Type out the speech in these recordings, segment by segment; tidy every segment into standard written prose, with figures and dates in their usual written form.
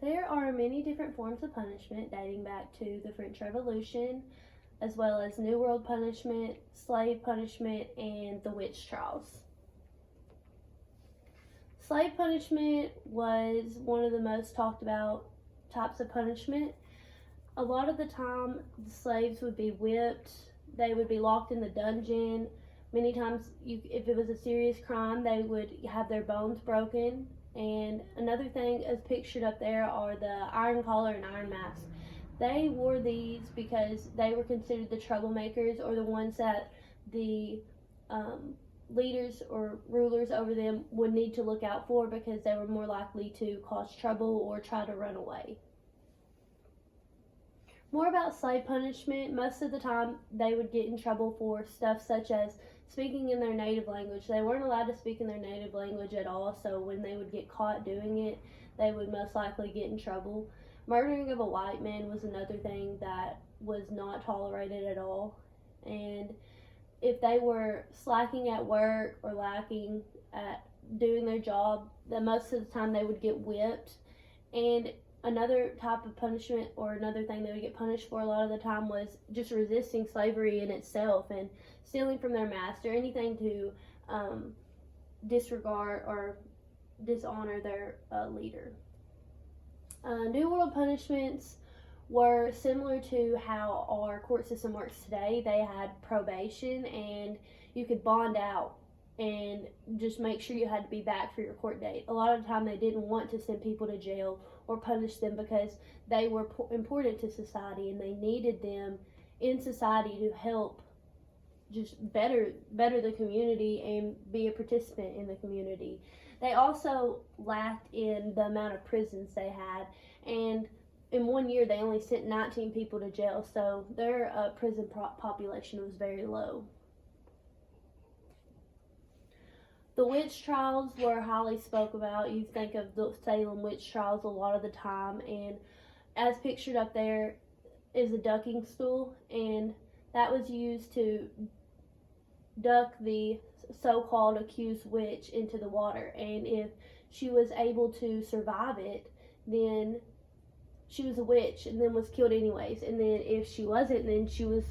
There are many different forms of punishment dating back to the French Revolution, as well as New World punishment, slave punishment, and the witch trials. Slave punishment was one of the most talked about types of punishment. A lot of the time, the slaves would be whipped, they would be locked in the dungeon. Many times, if it was a serious crime, they would have their bones broken. And another thing, as pictured up there, are the iron collar and iron mask. They wore these because they were considered the troublemakers, or the ones that the leaders or rulers over them would need to look out for, because they were more likely to cause trouble or try to run away. More about slave punishment. Most of the time, they would get in trouble for stuff such as speaking in their native language. They weren't allowed to speak in their native language at all, so when they would get caught doing it, they would most likely get in trouble. Murdering of a white man was another thing that was not tolerated at all. And if they were slacking at work or lacking at doing their job, then most of the time they would get whipped. And another type of punishment, or another thing they would get punished for a lot of the time, was just resisting slavery in itself and stealing from their master, anything to disregard or dishonor their leader. New World punishments were similar to how our court system works today. They had probation, and you could bond out and just make sure you had to be back for your court date. A lot of the time, they didn't want to send people to jail or punish them because they were important to society, and they needed them in society to help just better the community and be a participant in the community. They also lacked in the amount of prisons they had, and in 1 year they only sent 19 people to jail, so their prison population was very low. The witch trials were highly spoke about. You think of the Salem witch trials a lot of the time, and as pictured up there is a ducking stool, and that was used to duck the so-called accused witch into the water. And if she was able to survive it, then she was a witch and then was killed anyways. And then if she wasn't, then she was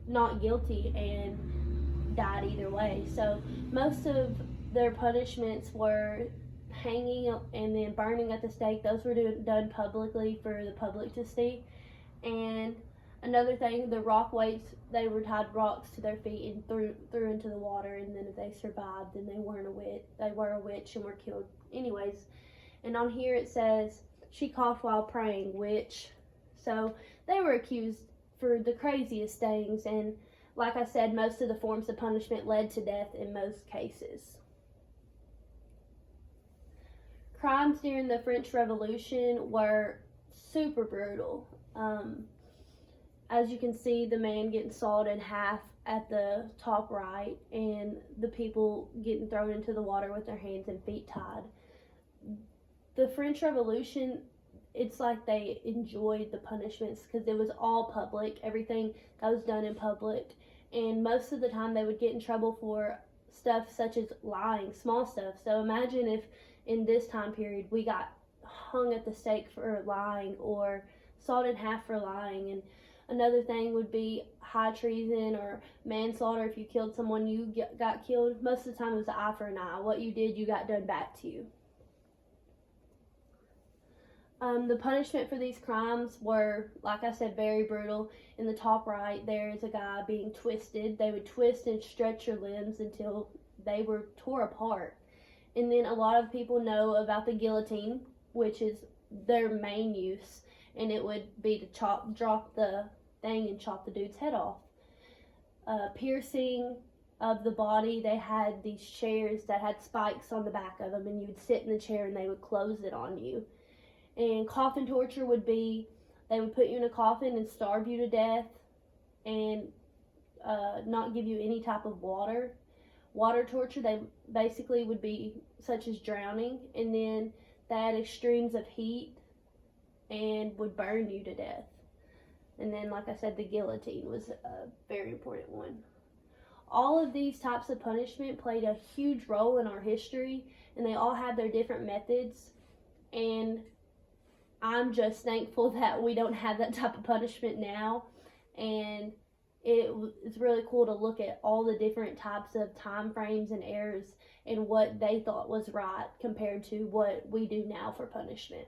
not guilty and died either way. So most of their punishments were hanging and then burning at the stake. Those were done publicly for the public to see. And another thing, the rock weights, they were tied rocks to their feet and threw into the water, and then if they survived, then they were a witch and were killed anyways. And on here it says, she coughed while praying, witch. So they were accused for the craziest things, and like I said, most of the forms of punishment led to death in most cases. Crimes during the French Revolution were super brutal. As you can see, the man getting sawed in half at the top right, and the people getting thrown into the water with their hands and feet tied. The French Revolution, it's like they enjoyed the punishments because it was all public. Everything that was done in public, and most of the time they would get in trouble for stuff such as lying, small stuff. So imagine if in this time period we got hung at the stake for lying, or sawed in half for lying. And another thing would be high treason or manslaughter. If you killed someone, you got killed. Most of the time it was an eye for an eye. What you did, you got done back to you. The punishment for these crimes were, like I said, very brutal. In the top right, there is a guy being twisted. They would twist and stretch your limbs until they were tore apart. And then a lot of people know about the guillotine, which is their main use, and it would be to drop the thing and chop the dude's head off. Piercing of the body, they had these chairs that had spikes on the back of them, and you would sit in the chair and they would close it on you. And coffin torture would be, they would put you in a coffin and starve you to death and not give you any type of water. Water torture, they basically would be such as drowning, and then they had extremes of heat and would burn you to death. And then, like I said, the guillotine was a very important one. All of these types of punishment played a huge role in our history, and they all had their different methods. And I'm just thankful that we don't have that type of punishment now. And it's really cool to look at all the different types of time frames and eras and what they thought was right compared to what we do now for punishment.